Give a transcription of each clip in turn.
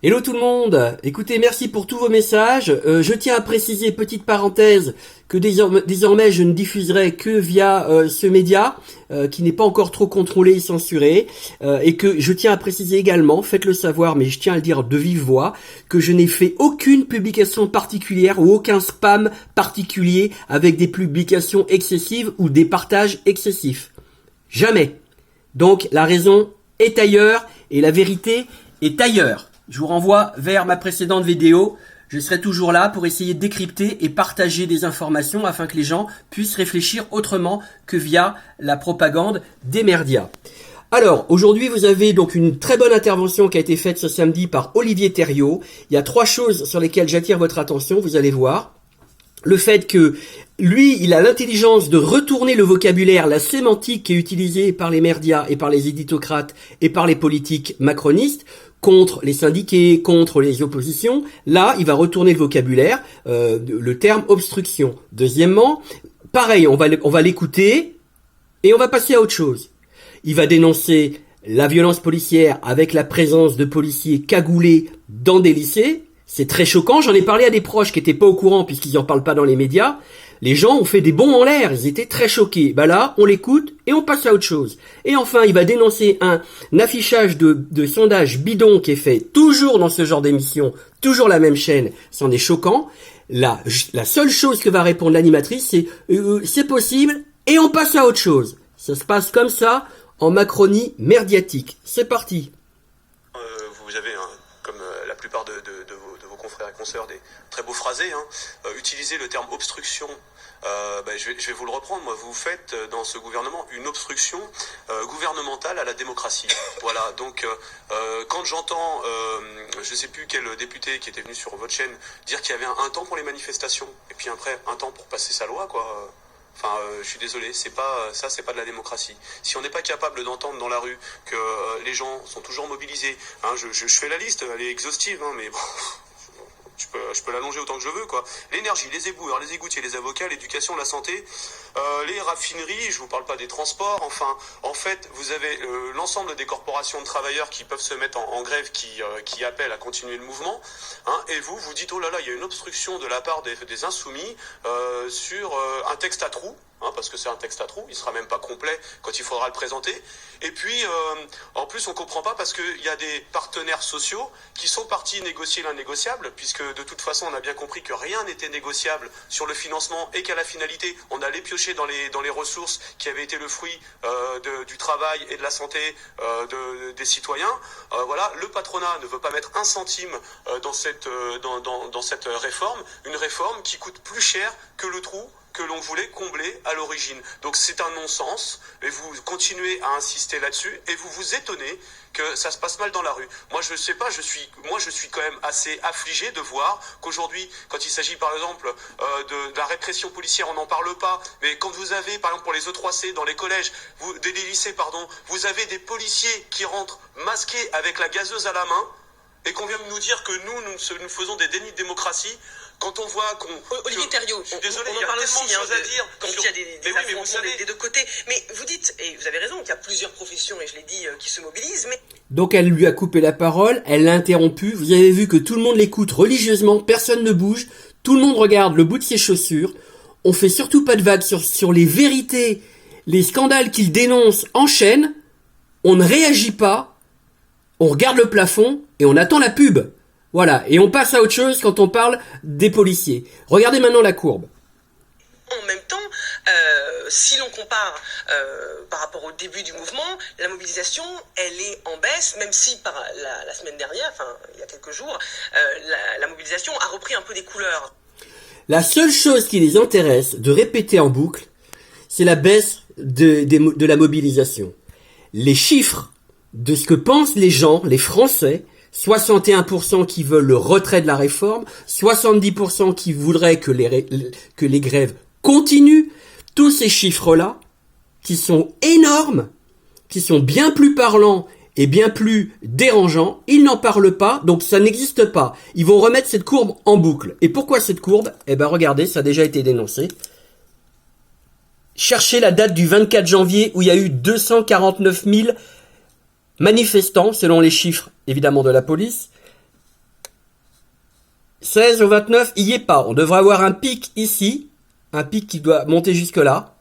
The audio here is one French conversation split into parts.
Hello tout le monde. Écoutez, merci pour tous vos messages. Je tiens à préciser, petite parenthèse, que désormais je ne diffuserai que via ce média qui n'est pas encore trop contrôlé et censuré, et que je tiens à préciser également, faites-le savoir, mais je tiens à le dire de vive voix, que je n'ai fait aucune publication particulière ou aucun spam particulier avec des publications excessives ou des partages excessifs. Jamais. Donc la raison est ailleurs et la vérité est ailleurs. Je vous renvoie vers ma précédente vidéo. Je serai toujours là pour essayer de décrypter et partager des informations afin que les gens puissent réfléchir autrement que via la propagande des médias. Alors, aujourd'hui, vous avez donc une très bonne intervention qui a été faite ce samedi par Olivier Thériault. Il y a 3 choses sur lesquelles j'attire votre attention, vous allez voir. Le fait que lui, il a l'intelligence de retourner le vocabulaire, la sémantique qui est utilisée par les médias et par les éditocrates et par les politiques macronistes contre les syndiqués, contre les oppositions. Là, il va retourner le vocabulaire, le terme obstruction. Deuxièmement, pareil, on va l'écouter et on va passer à autre chose. Il va dénoncer la violence policière avec la présence de policiers cagoulés dans des lycées. C'est très choquant, j'en ai parlé à des proches qui étaient pas au courant puisqu'ils en parlent pas dans les médias. Les gens ont fait des bonds en l'air, ils étaient très choqués. Bah là, on l'écoute et on passe à autre chose. Et enfin, il va dénoncer un affichage de sondage bidon qui est fait toujours dans ce genre d'émission, toujours la même chaîne, c'en est choquant. La seule chose que va répondre l'animatrice, c'est possible et on passe à autre chose. Ça se passe comme ça en Macronie merdiatique. C'est parti. Vous avez, comme la plupart de vos confrères et consoeurs, des très beaux phrasés, utilisez le terme obstruction. Je vais vous le reprendre. Moi, vous faites dans ce gouvernement une obstruction gouvernementale à la démocratie. Voilà. Donc, quand j'entends, je ne sais plus quel député qui était venu sur votre chaîne dire qu'il y avait un temps pour les manifestations et puis après un temps pour passer sa loi, quoi. Enfin, je suis désolé, c'est pas de la démocratie. Si on n'est pas capable d'entendre dans la rue que les gens sont toujours mobilisés, je fais la liste, elle est exhaustive, mais bon, je peux l'allonger autant que je veux, quoi. L'énergie, les éboueurs, les égoutiers, les avocats, l'éducation, la santé, les raffineries, je vous parle pas des transports. Enfin, en fait, vous avez l'ensemble des corporations de travailleurs qui peuvent se mettre en grève, qui appellent à continuer le mouvement. Et vous dites, oh là là, il y a une obstruction de la part des insoumis sur un texte à trous. Parce que c'est un texte à trous, il sera même pas complet quand il faudra le présenter. Et puis, en plus, on comprend pas parce qu'il y a des partenaires sociaux qui sont partis négocier l'indénégociable, puisque de toute façon, on a bien compris que rien n'était négociable sur le financement et qu'à la finalité, on allait piocher dans les ressources qui avaient été le fruit du travail et de la santé des citoyens. Voilà, le patronat ne veut pas mettre un centime dans cette réforme, une réforme qui coûte plus cher que le trou que l'on voulait combler à l'origine. Donc c'est un non-sens, et vous continuez à insister là-dessus, et vous vous étonnez que ça se passe mal dans la rue. Moi je sais pas, je suis quand même assez affligé de voir qu'aujourd'hui, quand il s'agit par exemple de la répression policière, on n'en parle pas, mais quand vous avez par exemple pour les E3C dans les collèges, des lycées, vous avez des policiers qui rentrent masqués avec la gazeuse à la main, et qu'on vient de nous dire que nous faisons des dénis de démocratie. Quand on voit Olivier Thériault, je suis désolé, on il y a parle tellement aussi, de choses à dire. Quand il y a des affrontements des deux côtés. Mais vous dites, et vous avez raison, qu'il y a plusieurs professions, et je l'ai dit, qui se mobilisent, mais... Donc elle lui a coupé la parole, elle l'a interrompu. Vous avez vu que tout le monde l'écoute religieusement, personne ne bouge, tout le monde regarde le bout de ses chaussures. On fait surtout pas de vagues sur les vérités, les scandales qu'il dénonce en chaîne. On ne réagit pas, on regarde le plafond et on attend la pub. Voilà, et on passe à autre chose quand on parle des policiers. Regardez maintenant la courbe. En même temps, si l'on compare par rapport au début du mouvement, la mobilisation, elle est en baisse, même si par la semaine dernière, enfin il y a quelques jours, la mobilisation a repris un peu des couleurs. La seule chose qui les intéresse de répéter en boucle, c'est la baisse de la mobilisation. Les chiffres de ce que pensent les gens, les Français, 61% qui veulent le retrait de la réforme, 70% qui voudraient que les grèves continuent. Tous ces chiffres-là, qui sont énormes, qui sont bien plus parlants et bien plus dérangeants, ils n'en parlent pas, donc ça n'existe pas. Ils vont remettre cette courbe en boucle. Et pourquoi cette courbe ? Regardez, ça a déjà été dénoncé. Cherchez la date du 24 janvier où il y a eu 249 000 manifestants, selon les chiffres évidemment de la police, 16 au 29, il y est pas. On devrait avoir un pic ici, un pic qui doit monter jusque là,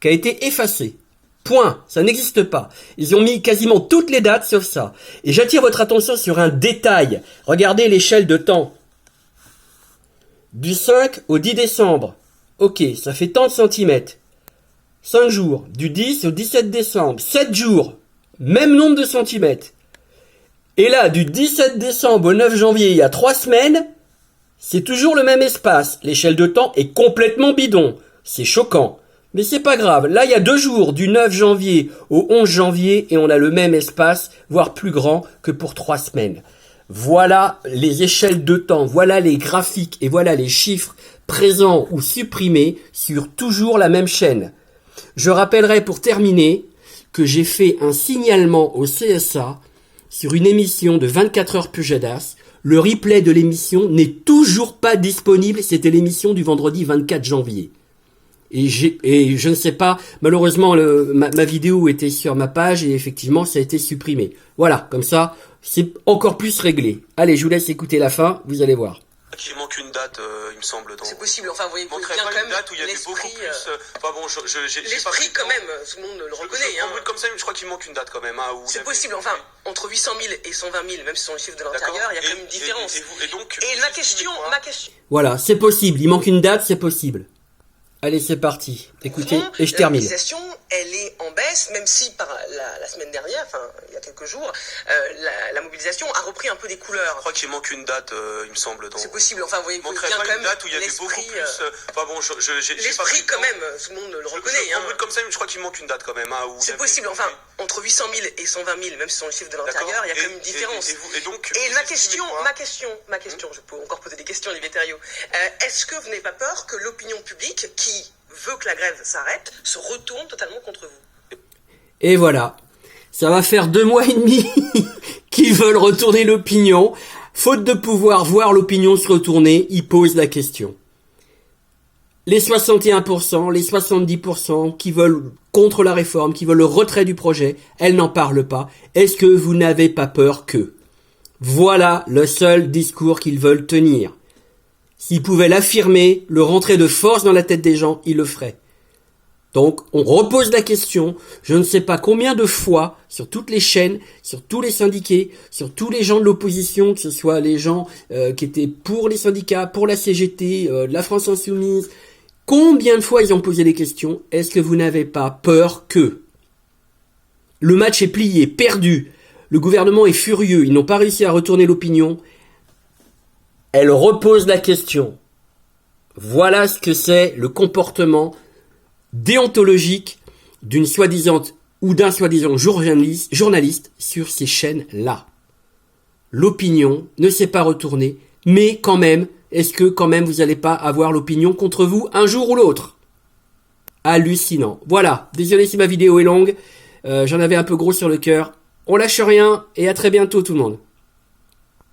qui a été effacé. Point, ça n'existe pas. Ils ont mis quasiment toutes les dates sauf ça. Et j'attire votre attention sur un détail. Regardez l'échelle de temps. Du 5 au 10 décembre. Ok, ça fait tant de centimètres. 5 jours. Du 10 au 17 décembre. 7 jours. Même nombre de centimètres. Et là, du 17 décembre au 9 janvier, il y a 3 semaines, c'est toujours le même espace. L'échelle de temps est complètement bidon. C'est choquant. Mais c'est pas grave. Là, il y a 2 jours, du 9 janvier au 11 janvier, et on a le même espace, voire plus grand que pour 3 semaines. Voilà les échelles de temps, voilà les graphiques et voilà les chiffres présents ou supprimés sur toujours la même chaîne. Je rappellerai pour terminer que j'ai fait un signalement au CSA sur une émission de 24 heures Pujadas. Le replay de l'émission n'est toujours pas disponible, c'était l'émission du vendredi 24 janvier. Et je ne sais pas, malheureusement ma vidéo était sur ma page et effectivement ça a été supprimé. Voilà, comme ça, c'est encore plus réglé. Allez, je vous laisse écouter la fin, vous allez voir. Il manque une date, il me semble. C'est possible, enfin vous voyez bien pas quand une même date où il y avait beaucoup plus. Enfin bon, j'ai pas l'esprit pris quand le temps. même, tout le monde le reconnaît. Je comme ça, mais je crois qu'il manque une date quand même. Hein, c'est possible, enfin entre 800 000 et 120 000, même si ce sont les chiffres de l'intérieur, il y a quand même une différence. Et ma question. Voilà, c'est possible, il manque une date, c'est possible. Allez, c'est parti. Écoutez, et je termine. La mobilisation, elle est en baisse, même si par la semaine dernière, enfin il y a quelques jours, la mobilisation a repris un peu des couleurs. Je crois qu'il manque une date, il me semble. C'est possible, enfin vous voyez bien quand même une date où il y avait beaucoup plus. Enfin bon, l'esprit quand même, tout le monde le reconnaît. Comme ça, mais je crois qu'il manque une date quand même. Hein, c'est possible, enfin entre 800 000 et 120 000, même si ce sont les chiffres de l'intérieur, il y a quand même une différence. Et ma question, je peux encore poser des questions, Olivier Thériault. Est-ce que vous n'avez pas peur que l'opinion publique, qui veut que la grève s'arrête, se retourne totalement contre vous? Et voilà. Ça va faire 2 mois et demi qu'ils veulent retourner l'opinion. Faute de pouvoir voir l'opinion se retourner, ils posent la question. Les 61%, les 70% qui veulent contre la réforme, qui veulent le retrait du projet, elles n'en parlent pas. Est-ce que vous n'avez pas peur que? Voilà le seul discours qu'ils veulent tenir. S'ils pouvaient l'affirmer, le rentrer de force dans la tête des gens, ils le feraient. Donc, on repose la question, je ne sais pas combien de fois, sur toutes les chaînes, sur tous les syndiqués, sur tous les gens de l'opposition, que ce soit les gens qui étaient pour les syndicats, pour la CGT, la France Insoumise, combien de fois ils ont posé les questions? Est-ce que vous n'avez pas peur que? Le match est plié, perdu, le gouvernement est furieux, ils n'ont pas réussi à retourner l'opinion. Elle repose la question. Voilà ce que c'est le comportement déontologique d'une soi-disant ou d'un soi-disant journaliste sur ces chaînes-là. L'opinion ne s'est pas retournée, mais quand même, est-ce que quand même vous n'allez pas avoir l'opinion contre vous un jour ou l'autre? Hallucinant. Voilà, désolé si ma vidéo est longue, j'en avais un peu gros sur le cœur. On lâche rien et à très bientôt tout le monde.